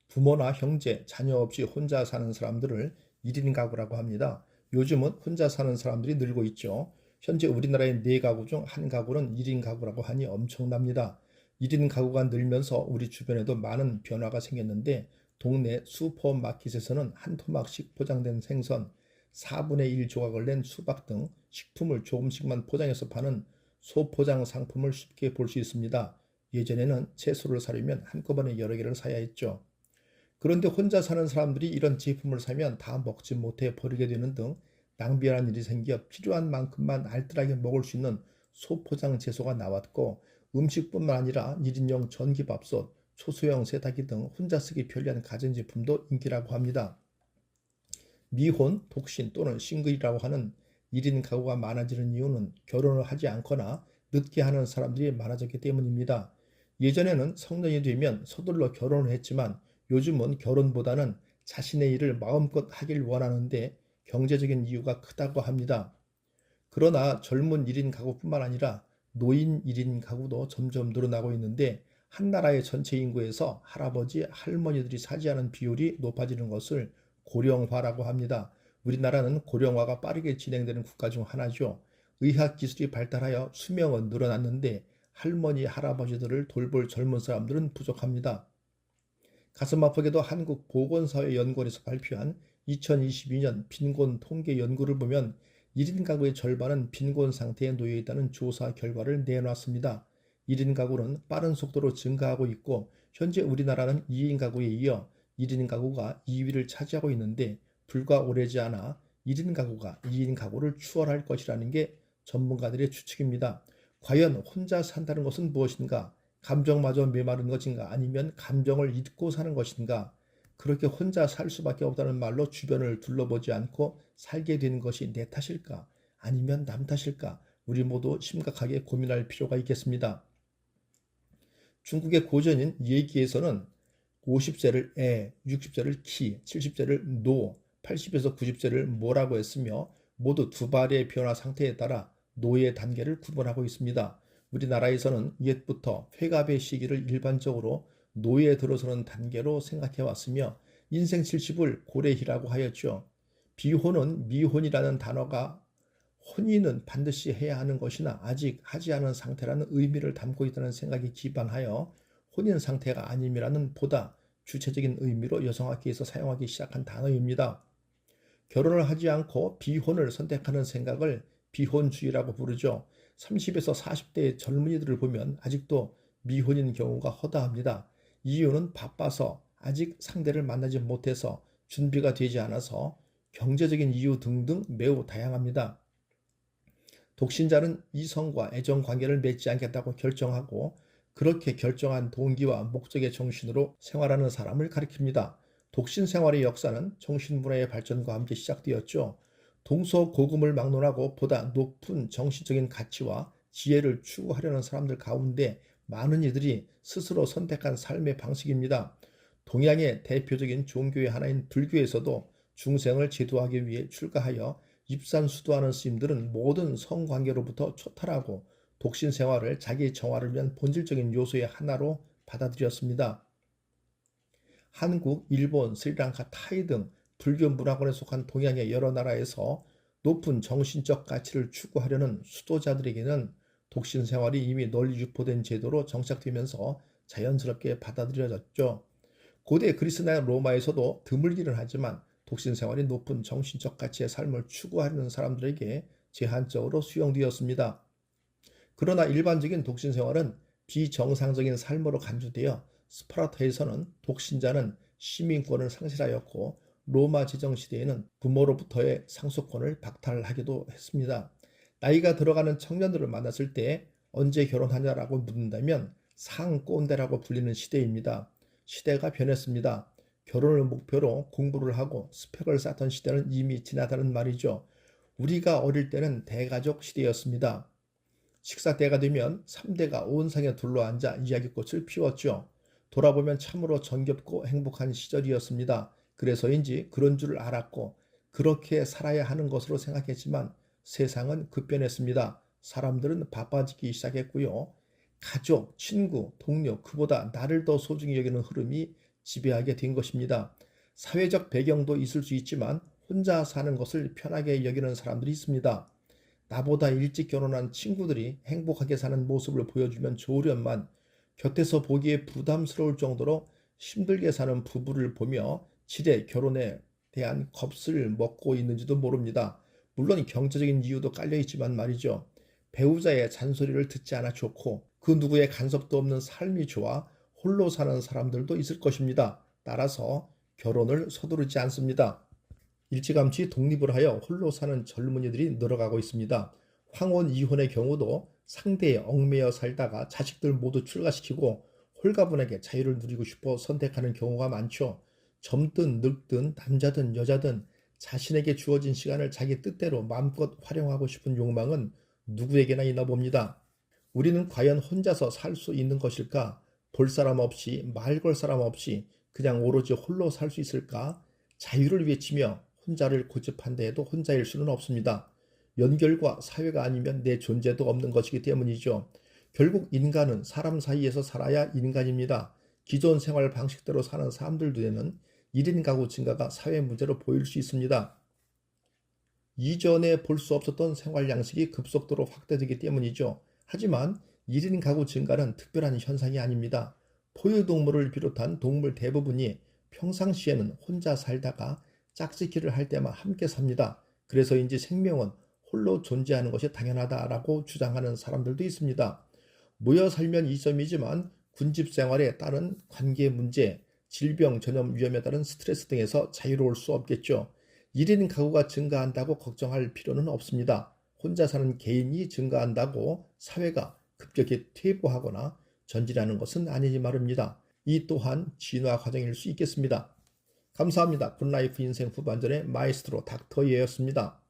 부모나 형제, 자녀 없이 혼자 사는 사람들을 1인 가구라고 합니다. 요즘은 혼자 사는 사람들이 늘고 있죠. 현재 우리나라의 4가구 중 1가구는 1인 가구라고 하니 엄청납니다. 1인 가구가 늘면서 우리 주변에도 많은 변화가 생겼는데 동네 슈퍼마켓에서는 한 토막씩 포장된 생선, 4분의 1 조각을 낸 수박 등 식품을 조금씩만 포장해서 파는 소포장 상품을 쉽게 볼 수 있습니다. 예전에는 채소를 사려면 한꺼번에 여러 개를 사야 했죠. 그런데 혼자 사는 사람들이 이런 제품을 사면 다 먹지 못해 버리게 되는 등 낭비하는 일이 생겨 필요한 만큼만 알뜰하게 먹을 수 있는 소포장 채소가 나왔고, 음식뿐만 아니라 1인용 전기밥솥, 초소형 세탁기 등 혼자 쓰기 편리한 가전제품도 인기라고 합니다. 미혼, 독신 또는 싱글이라고 하는 1인 가구가 많아지는 이유는 결혼을 하지 않거나 늦게 하는 사람들이 많아졌기 때문입니다. 예전에는 성년이 되면 서둘러 결혼을 했지만 요즘은 결혼보다는 자신의 일을 마음껏 하길 원하는데 경제적인 이유가 크다고 합니다. 그러나 젊은 1인 가구뿐만 아니라 노인 1인 가구도 점점 늘어나고 있는데, 한 나라의 전체 인구에서 할아버지, 할머니들이 차지하는 비율이 높아지는 것을 고령화라고 합니다. 우리나라는 고령화가 빠르게 진행되는 국가 중 하나죠. 의학 기술이 발달하여 수명은 늘어났는데 할머니, 할아버지들을 돌볼 젊은 사람들은 부족합니다. 가슴 아프게도 한국보건사회연구원에서 발표한 2022년 빈곤 통계 연구를 보면 1인 가구의 절반은 빈곤 상태에 놓여 있다는 조사 결과를 내놨습니다. 1인 가구는 빠른 속도로 증가하고 있고 현재 우리나라는 2인 가구에 이어 1인 가구가 2위를 차지하고 있는데, 불과 오래지 않아 1인 가구가 2인 가구를 추월할 것이라는 게 전문가들의 추측입니다. 과연 혼자 산다는 것은 무엇인가? 감정마저 메마른 것인가? 아니면 감정을 잊고 사는 것인가? 그렇게 혼자 살 수밖에 없다는 말로 주변을 둘러보지 않고 살게 되는 것이 내 탓일까? 아니면 남 탓일까? 우리 모두 심각하게 고민할 필요가 있겠습니다. 중국의 고전인 예기에서는 50세를 애, 60세를 키, 70세를 노, 80에서 90세를 모라고 했으며 모두 두 발의 변화 상태에 따라 노의 단계를 구분하고 있습니다. 우리나라에서는 옛부터 회갑의 시기를 일반적으로 노에 들어서는 단계로 생각해 왔으며 인생 70을 고래희라고 하였죠. 비혼은 미혼이라는 단어가 혼인은 반드시 해야 하는 것이나 아직 하지 않은 상태라는 의미를 담고 있다는 생각에 기반하여 혼인 상태가 아님이라는 보다 주체적인 의미로 여성학계에서 사용하기 시작한 단어입니다. 결혼을 하지 않고 비혼을 선택하는 생각을 비혼주의라고 부르죠. 30에서 40대의 젊은이들을 보면 아직도 미혼인 경우가 허다합니다. 이유는 바빠서, 아직 상대를 만나지 못해서, 준비가 되지 않아서, 경제적인 이유 등등 매우 다양합니다. 독신자는 이성과 애정 관계를 맺지 않겠다고 결정하고 그렇게 결정한 동기와 목적의 정신으로 생활하는 사람을 가리킵니다. 독신 생활의 역사는 정신문화의 발전과 함께 시작되었죠. 동서고금을 막론하고 보다 높은 정신적인 가치와 지혜를 추구하려는 사람들 가운데 많은 이들이 스스로 선택한 삶의 방식입니다. 동양의 대표적인 종교의 하나인 불교에서도 중생을 제도하기 위해 출가하여 입산수도하는 스님들은 모든 성관계로부터 초탈하고 독신 생활을 자기 정화를 위한 본질적인 요소의 하나로 받아들였습니다. 한국, 일본, 스리랑카, 타이 등 불교 문화권에 속한 동양의 여러 나라에서 높은 정신적 가치를 추구하려는 수도자들에게는 독신 생활이 이미 널리 유포된 제도로 정착되면서 자연스럽게 받아들여졌죠. 고대 그리스나 로마에서도 드물기는 하지만 독신 생활이 높은 정신적 가치의 삶을 추구하려는 사람들에게 제한적으로 수용되었습니다. 그러나 일반적인 독신 생활은 비정상적인 삶으로 간주되어 스파르타에서는 독신자는 시민권을 상실하였고 로마 제정 시대에는 부모로부터의 상속권을 박탈하기도 했습니다. 나이가 들어가는 청년들을 만났을 때 언제 결혼하냐라고 묻는다면 상꼰대라고 불리는 시대입니다. 시대가 변했습니다. 결혼을 목표로 공부를 하고 스펙을 쌓던 시대는 이미 지나다는 말이죠. 우리가 어릴 때는 대가족 시대였습니다. 식사 때가 되면 3대가 온 상에 둘러앉아 이야기꽃을 피웠죠. 돌아보면 참으로 정겹고 행복한 시절이었습니다. 그래서인지 그런 줄 알았고 그렇게 살아야 하는 것으로 생각했지만 세상은 급변했습니다. 사람들은 바빠지기 시작했고요. 가족, 친구, 동료, 그보다 나를 더 소중히 여기는 흐름이 지배하게 된 것입니다. 사회적 배경도 있을 수 있지만 혼자 사는 것을 편하게 여기는 사람들이 있습니다. 나보다 일찍 결혼한 친구들이 행복하게 사는 모습을 보여주면 좋으련만 곁에서 보기에 부담스러울 정도로 힘들게 사는 부부를 보며 지레 결혼에 대한 겁을 먹고 있는지도 모릅니다. 물론 경제적인 이유도 깔려 있지만 말이죠. 배우자의 잔소리를 듣지 않아 좋고 그 누구의 간섭도 없는 삶이 좋아 홀로 사는 사람들도 있을 것입니다. 따라서 결혼을 서두르지 않습니다. 일찌감치 독립을 하여 홀로 사는 젊은이들이 늘어가고 있습니다. 황혼 이혼의 경우도 상대에 얽매여 살다가 자식들 모두 출가시키고 홀가분하게 자유를 누리고 싶어 선택하는 경우가 많죠. 젊든 늙든 남자든 여자든 자신에게 주어진 시간을 자기 뜻대로 마음껏 활용하고 싶은 욕망은 누구에게나 있나 봅니다. 우리는 과연 혼자서 살 수 있는 것일까? 볼 사람 없이 말 걸 사람 없이 그냥 오로지 홀로 살 수 있을까? 자유를 외치며 혼자를 고집한 데에도 혼자일 수는 없습니다. 연결과 사회가 아니면 내 존재도 없는 것이기 때문이죠. 결국 인간은 사람 사이에서 살아야 인간입니다. 기존 생활 방식대로 사는 사람들 눈에는 1인 가구 증가가 사회 문제로 보일 수 있습니다. 이전에 볼 수 없었던 생활 양식이 급속도로 확대되기 때문이죠. 하지만 1인 가구 증가는 특별한 현상이 아닙니다. 포유동물을 비롯한 동물 대부분이 평상시에는 혼자 살다가 짝짓기를 할 때만 함께 삽니다. 그래서인지 생명은 홀로 존재하는 것이 당연하다라고 주장하는 사람들도 있습니다. 모여 살면 이점이지만 군집 생활에 따른 관계 문제, 질병 전염 위험에 따른 스트레스 등에서 자유로울 수 없겠죠. 1인 가구가 증가한다고 걱정할 필요는 없습니다. 혼자 사는 개인이 증가한다고 사회가 급격히 퇴보하거나 전진하는 것은 아니니 말입니다. 이 또한 진화 과정일 수 있겠습니다. 감사합니다. 굿라이프 인생 후반전의 마이스트로 닥터 예였습니다.